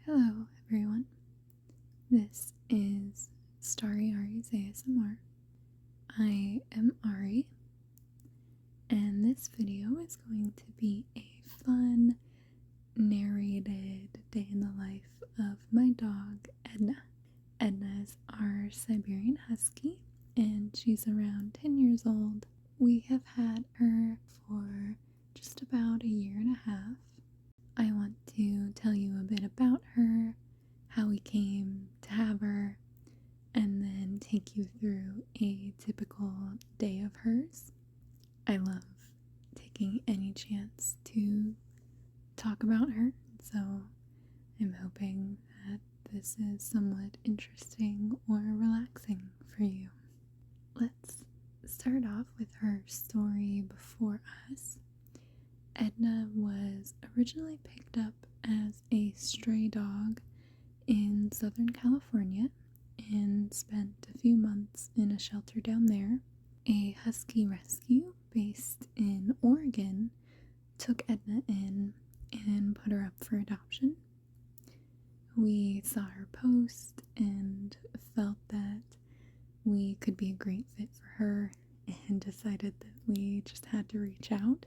Hello, everyone. This is Starry Ari's ASMR. I am Ari, and this video is going to be a fun, narrated day in the life of my dog, Edna. Edna is our Siberian Husky, and she's around 10 years old. We have had her for just about a year and a half. I want to tell you a bit about her, how we came to have her, and then take you through a typical day of hers. I love taking any chance to talk about her, so I'm hoping that this is somewhat interesting or relaxing for you. Let's start off with her story before us. Edna was originally picked up as a stray dog in Southern California and spent a few months in a shelter down there. A husky rescue based in Oregon took Edna in and put her up for adoption. We saw her post and felt that we could be a great fit for her and decided that we just had to reach out.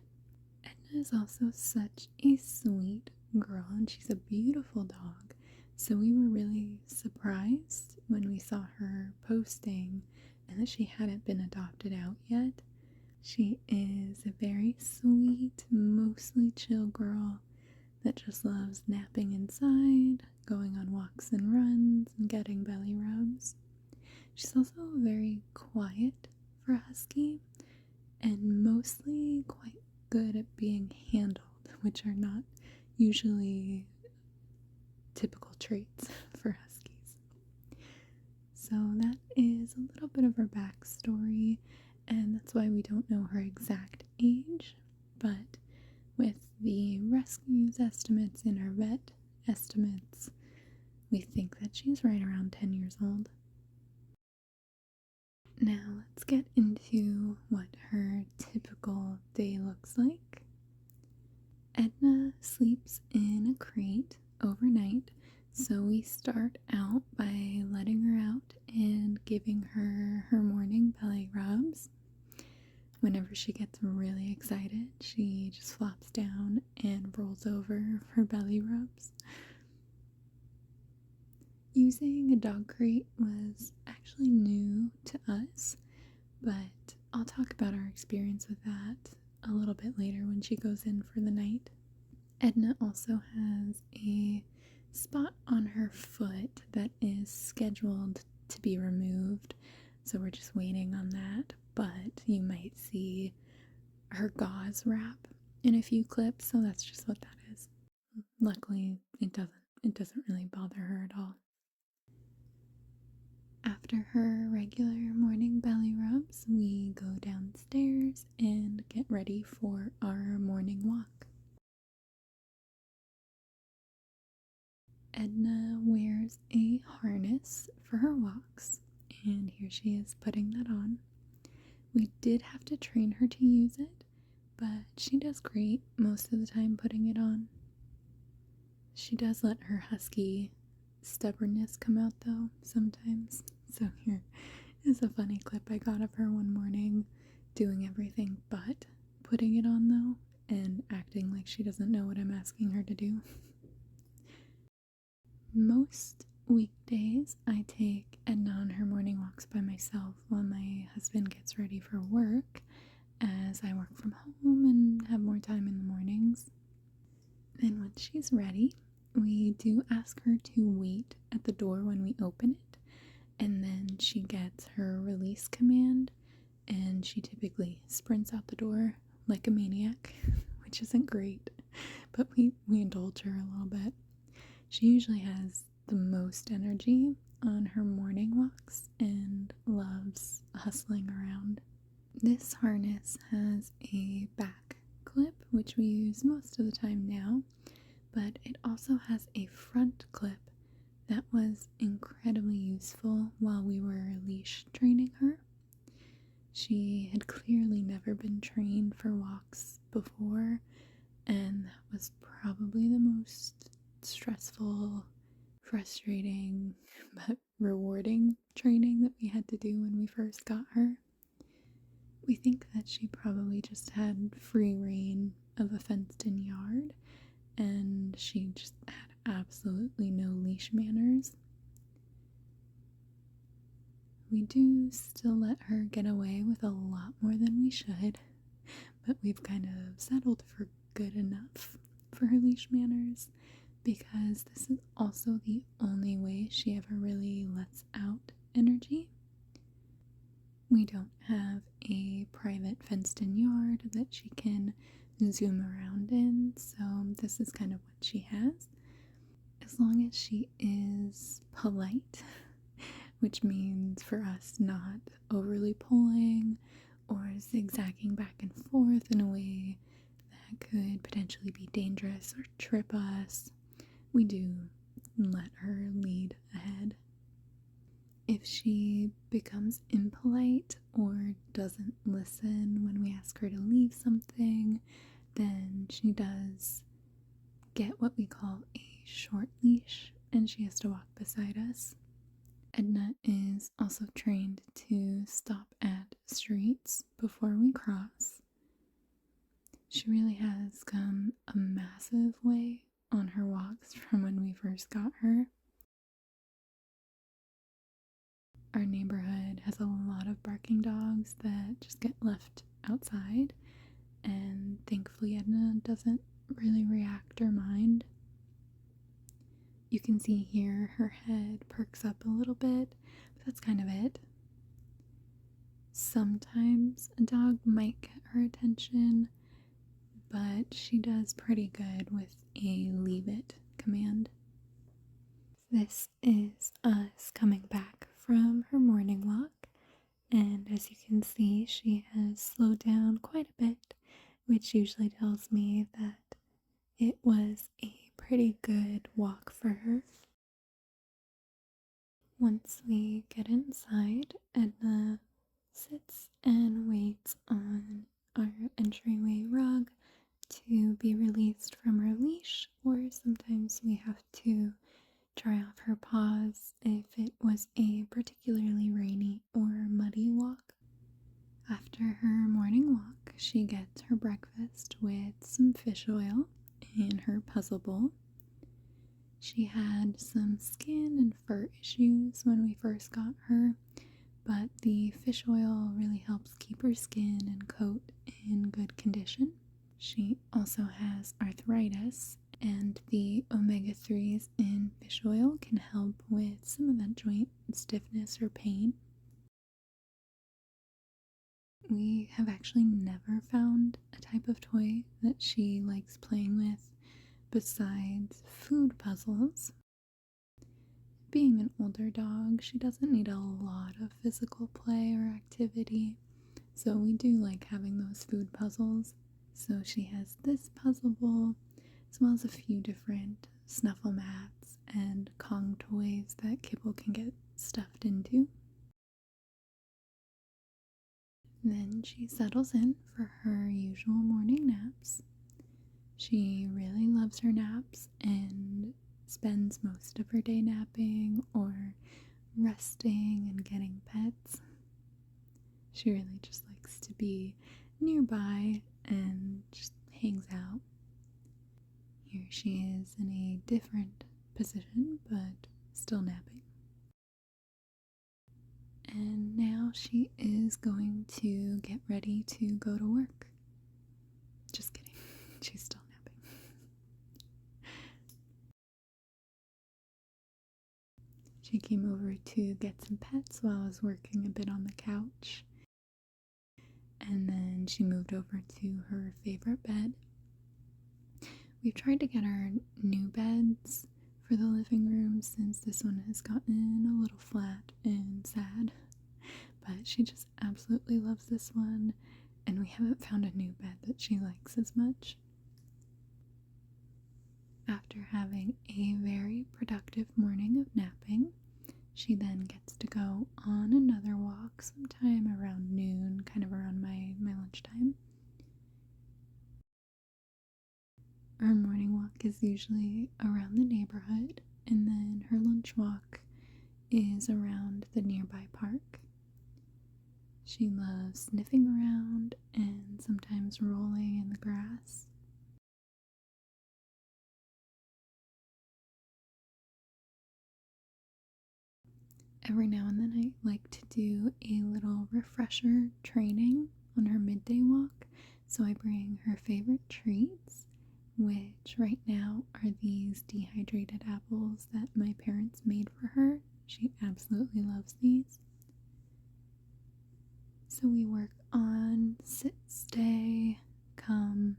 Edna is also such a sweet girl and she's a beautiful dog. So we were really surprised when we saw her posting and that she hadn't been adopted out yet. She is a very sweet, mostly chill girl that just loves napping inside, going on walks and runs, and getting belly rubs. She's also very quiet for a husky and mostly quite good at being handled, which are not usually typical traits for huskies. So that is a little bit of her backstory, and that's why we don't know her exact age, but with the rescue's estimates and our vet estimates, we think that she's right around 10 years old. Now let's get into what her typical day looks like. Edna sleeps in a crate overnight, so we start out by letting her out and giving her her morning belly rubs. Whenever she gets really excited, she just flops down and rolls over for belly rubs. Using a dog crate was actually new to us, but I'll talk about our experience with that a little bit later when she goes in for the night. Edna also has a spot on her foot that is scheduled to be removed, so we're just waiting on that, but you might see her gauze wrap in a few clips, so that's just what that is. Luckily, it doesn't really bother her at all. After her regular morning belly rubs, we go downstairs and get ready for our morning walk. Edna wears a harness for her walks, and here she is putting that on. We did have to train her to use it, but she does great most of the time putting it on. She does let her husky stubbornness come out though sometimes. So here is a funny clip I got of her one morning doing everything but putting it on though, and acting like she doesn't know what I'm asking her to do. Most weekdays I take Edna on her morning walks by myself while my husband gets ready for work, as I work from home and have more time in the mornings. Then when she's ready, we do ask her to wait at the door when we open it, and then she gets her release command and she typically sprints out the door like a maniac, which isn't great, but we indulge her a little bit. She usually has the most energy on her morning walks and loves hustling around. This harness has a back clip, which we use most of the time now, but it also has a front clip that was incredibly useful while we were leash training her. She had clearly never been trained for walks before, and that was probably the most stressful frustrating but rewarding training that we had to do when we first got her. We think that she probably just had free reign of a fenced-in yard, and she just had absolutely no leash manners. We do still let her get away with a lot more than we should, but we've kind of settled for good enough for her leash manners, because this is also the only way she ever really lets out energy. We don't have a private fenced-in yard that she can zoom around in, so this is kind of what she has. As long as she is polite, which means for us not overly pulling or zigzagging back and forth in a way that could potentially be dangerous or trip us, we do let her lead ahead. If she becomes impolite or doesn't listen when we ask her to leave something, then she does get what we call a short leash, and she has to walk beside us. Edna is also trained to stop at streets before we cross. She really has come a massive way on her walks from when we first got her. Our neighborhood has a lot of barking dogs that just get left outside, and thankfully Edna doesn't really react or mind. You can see here her head perks up a little bit, but that's kind of it. Sometimes a dog might get her attention, but she does pretty good with a leave it command. This is us coming back from her morning walk, and as you can see, she has slowed down quite a bit, which usually tells me that it was a pretty good walk for her. Once we get inside, Edna sits and waits on our entryway rug to be released from her leash, or sometimes we have to dry off her paws if it was a particularly rainy or muddy walk. After her morning walk, she gets her breakfast with some fish oil in her puzzle bowl. She had some skin and fur issues when we first got her, but the fish oil really helps keep her skin and coat in good condition. She also has arthritis, and the omega-3s in fish oil can help with some of that joint stiffness or pain. We have actually never found a type of toy that she likes playing with besides food puzzles. Being an older dog, she doesn't need a lot of physical play or activity, so we do like having those food puzzles. So she has this puzzle bowl, as well as a few different snuffle mats and Kong toys that Kibble can get stuffed into. Then she settles in for her usual morning naps. She really loves her naps and spends most of her day napping or resting and getting pets. She really just likes to be nearby and just hangs out. Here she is in a different position, but still napping. And now she is going to get ready to go to work. Just kidding, she's still napping. She came over to get some pets while I was working a bit on the couch. And then she moved over to her favorite bed. We've tried to get her new beds for the living room since this one has gotten a little flat and sad. But she just absolutely loves this one, and we haven't found a new bed that she likes as much. After having a very productive morning of napping, she then gets to go on another walk sometime around noon, kind of around my lunchtime. Our morning walk is usually around the neighborhood, and then her lunch walk is around the nearby park. She loves sniffing around and sometimes rolling in the grass. Every now and then I like to do a little refresher training on her midday walk, so I bring her favorite treats, which right now are these dehydrated apples that my parents made for her. She absolutely loves these. So we work on sit, stay, come,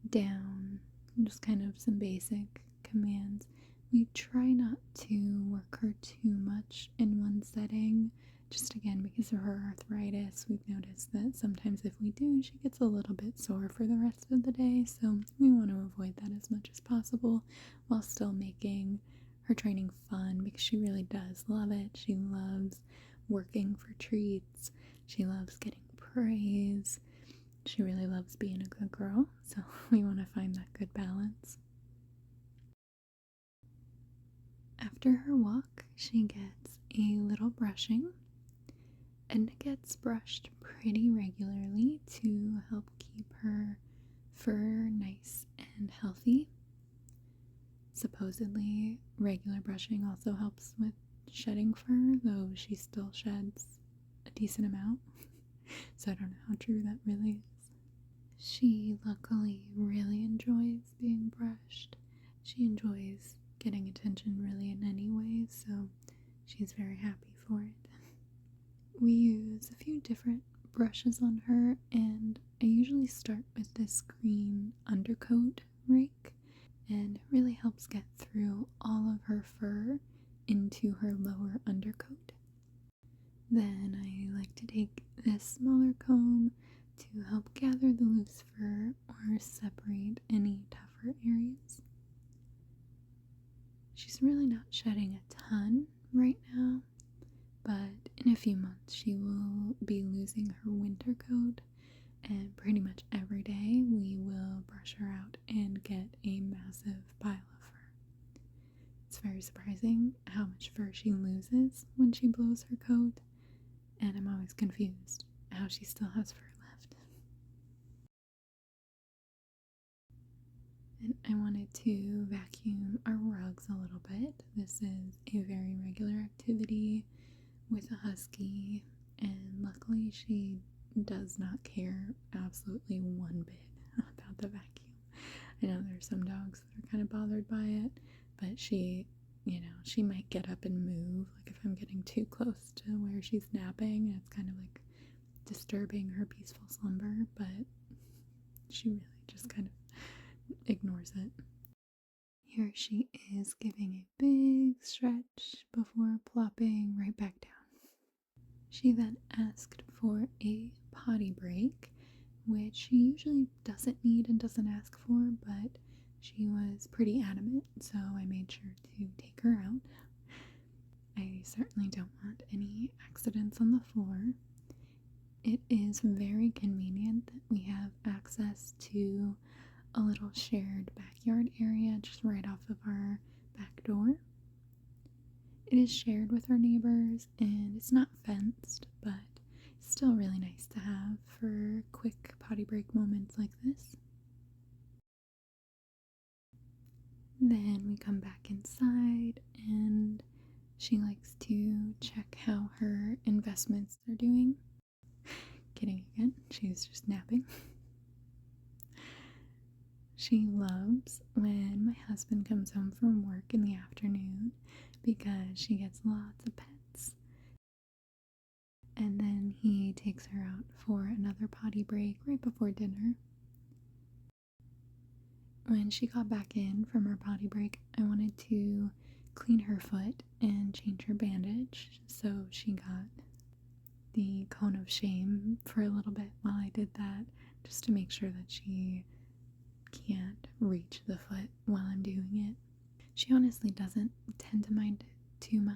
down, just kind of some basic commands. We try not to work her too much in one setting, just again because of her arthritis. We've noticed that sometimes if we do, she gets a little bit sore for the rest of the day, so we want to avoid that as much as possible while still making her training fun, because she really does love it. She loves working for treats. She loves getting praise. She really loves being a good girl, so we want to find that good balance. After her walk, she gets a little brushing, and it gets brushed pretty regularly to help keep her fur nice and healthy. Supposedly, regular brushing also helps with shedding fur, though she still sheds a decent amount, so I don't know how true that really is. She luckily really enjoys being brushed. She enjoys getting attention really in any way, so she's very happy for it. We use a few different brushes on her, and I usually start with this green undercoat rake, and it really helps get through all of her fur into her lower undercoat. Then I like to take this smaller comb to help gather the loose fur or separate any tougher areas. She's really not shedding a ton right now, but in a few months she will be losing her winter coat, and pretty much every day we will brush her out and get a massive pile of fur. It's very surprising how much fur she loses when she blows her coat, and I'm always confused how she still has fur left. And I wanted to vacuum our rugs a little bit. This is a very regular activity with a husky, and luckily she does not care absolutely one bit about the vacuum. I know there's some dogs that are kind of bothered by it, but she might get up and move, like if I'm getting too close to where she's napping, and it's kind of like disturbing her peaceful slumber, but she really just kind of ignores it. Here she is giving a big stretch before plopping right back down. She then asked for a potty break, which she usually doesn't need and doesn't ask for, but she was pretty adamant, so I made sure to take her out. I certainly don't want any accidents on the floor. It is very convenient that we have access to a little shared backyard area just right off of our back door. It is shared with our neighbors, and it's not fenced, but it's still really nice to have for quick potty break moments like this. Then we come back inside, and she likes to check how her investments are doing. Kidding again, she's just napping. She loves when my husband comes home from work in the afternoon because she gets lots of pets. And then he takes her out for another potty break right before dinner. When she got back in from her potty break, I wanted to clean her foot and change her bandage, so she got the cone of shame for a little bit while I did that, just to make sure that she can't reach the foot while I'm doing it. She honestly doesn't tend to mind it too much.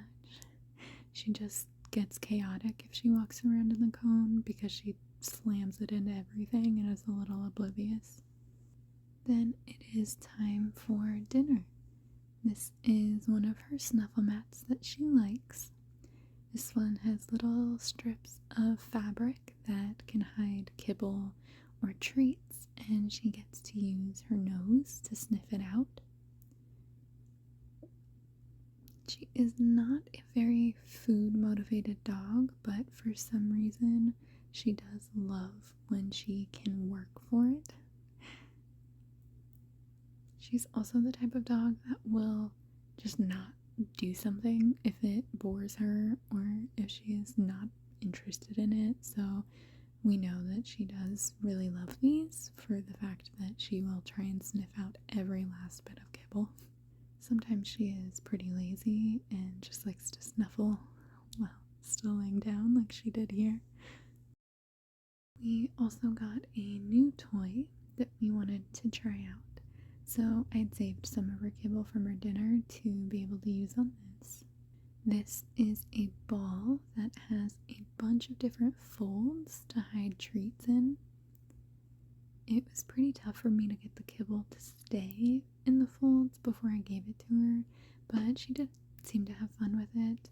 She just gets chaotic if she walks around in the cone because she slams it into everything and is a little oblivious. Then it is time for dinner. This is one of her snuffle mats that she likes. This one has little strips of fabric that can hide kibble or treats, and she gets to use her nose to sniff it out. She is not a very food motivated dog, but for some reason she does love when she can work for it. She's also the type of dog that will just not do something if it bores her or if she is not interested in it. So we know that she does really love these for the fact that she will try and sniff out every last bit of kibble. Sometimes she is pretty lazy and just likes to snuffle while still laying down like she did here. We also got a new toy that we wanted to try out. So I'd saved some of her kibble from her dinner to be able to use on this. This is a ball that has a bunch of different folds to hide treats in. It was pretty tough for me to get the kibble to stay in the folds before I gave it to her, but she did seem to have fun with it.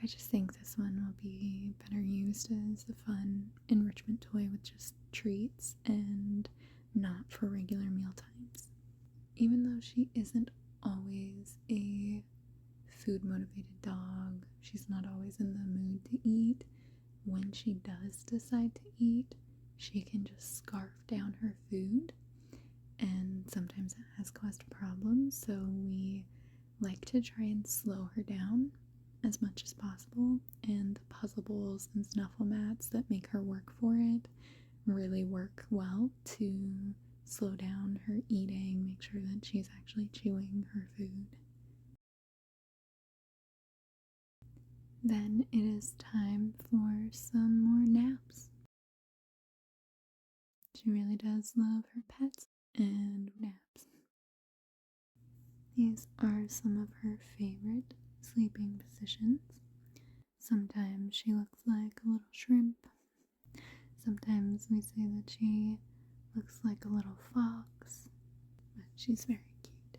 I just think this one will be better used as a fun enrichment toy with just treats and not for regular meal times. Even though she isn't always a food motivated dog, she's not always in the mood to eat. When she does decide to eat, she can just scarf down her food, and sometimes it has caused problems, so we like to try and slow her down as much as possible, and the puzzle bowls and snuffle mats that make her work for it really work well to slow down her eating, make sure that she's actually chewing her food. Then it is time for some more naps. She really does love her pets and naps. These are some of her favorite sleeping positions. Sometimes she looks like a little shrimp. Sometimes we say that she looks like a little fox, but she's very cute.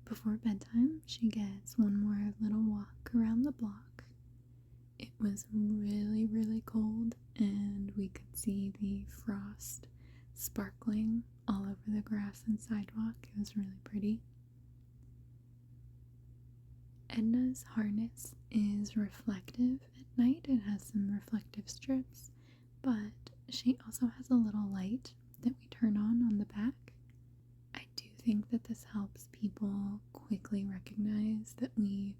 Before bedtime, she gets one more little walk around the block. It was really, really cold, and we could see the frost sparkling all over the grass and sidewalk. It was really pretty. Edna's harness is reflective at night. It has some reflective strips, but she also has a little light that we turn on the back. I do think that this helps people quickly recognize that we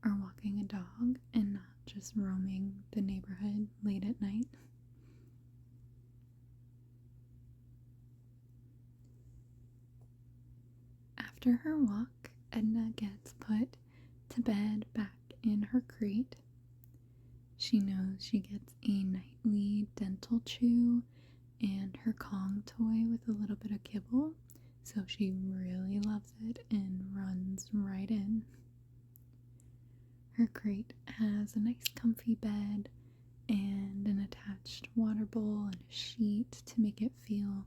are walking a dog and not just roaming the neighborhood late at night. After her walk, Edna gets put to bed back in her crate. She knows she gets a nightly dental chew and her Kong toy with a little bit of kibble, so she really loves it and runs right in. Her crate has a nice comfy bed and an attached water bowl and a sheet to make it feel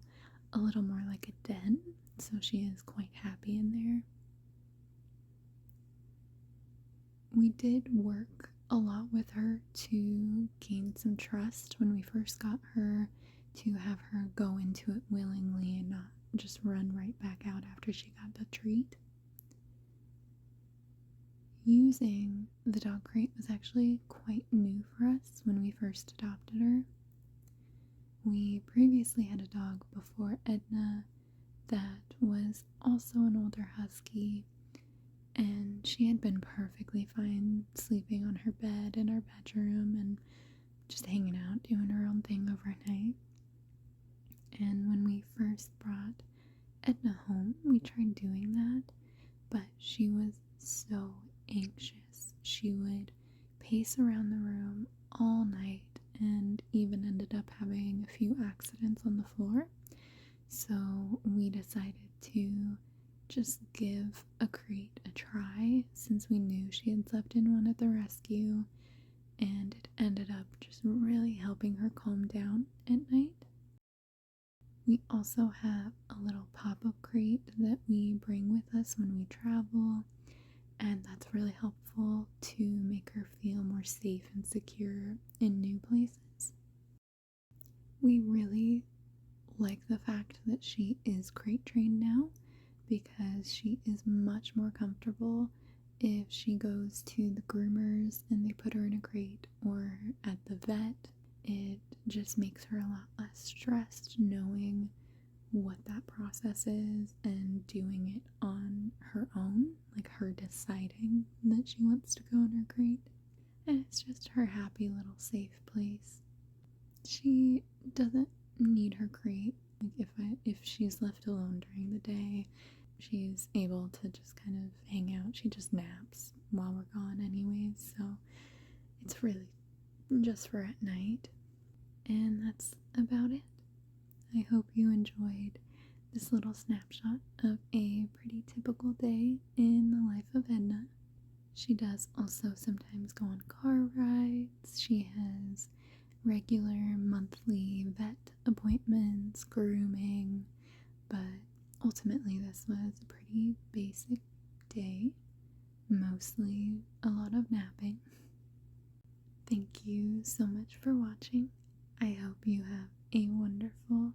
a little more like a den, so she is quite happy in there. We did work a lot with her to gain some trust when we first got her, to have her go into it willingly and not just run right back out after she got the treat. Using the dog crate was actually quite new for us when we first adopted her. We previously had a dog before Edna that was also an older husky, and she had been perfectly fine sleeping on her bed in our bedroom and just hanging out, doing her own thing overnight. And when we first brought Edna home, we tried doing that, but she was so anxious. She would pace around the room all night and even ended up having a few accidents on the floor. So we decided to just give a crate a try, since we knew she had slept in one at the rescue, and it ended up just really helping her calm down at night. also have a little pop-up crate that we bring with us when we travel, and that's really helpful to make her feel more safe and secure in new places. We really like the fact that she is crate trained now because she is much more comfortable if she goes to the groomers and they put her in a crate, or at the vet. It just makes her a lot less stressed knowing what that process is and doing it on her own, like her deciding that she wants to go in her crate. And it's just her happy little safe place. She doesn't need her crate. Like if she's left alone during the day, she's able to just kind of hang out. She just naps while we're gone anyways, so it's really just for at night. And that's about it. I hope you enjoyed this little snapshot of a pretty typical day in the life of Edna. She does also sometimes go on car rides. She has regular monthly vet appointments, grooming, but ultimately this was a pretty basic day, mostly a lot of napping. Thank you so much for watching. I hope you have a wonderful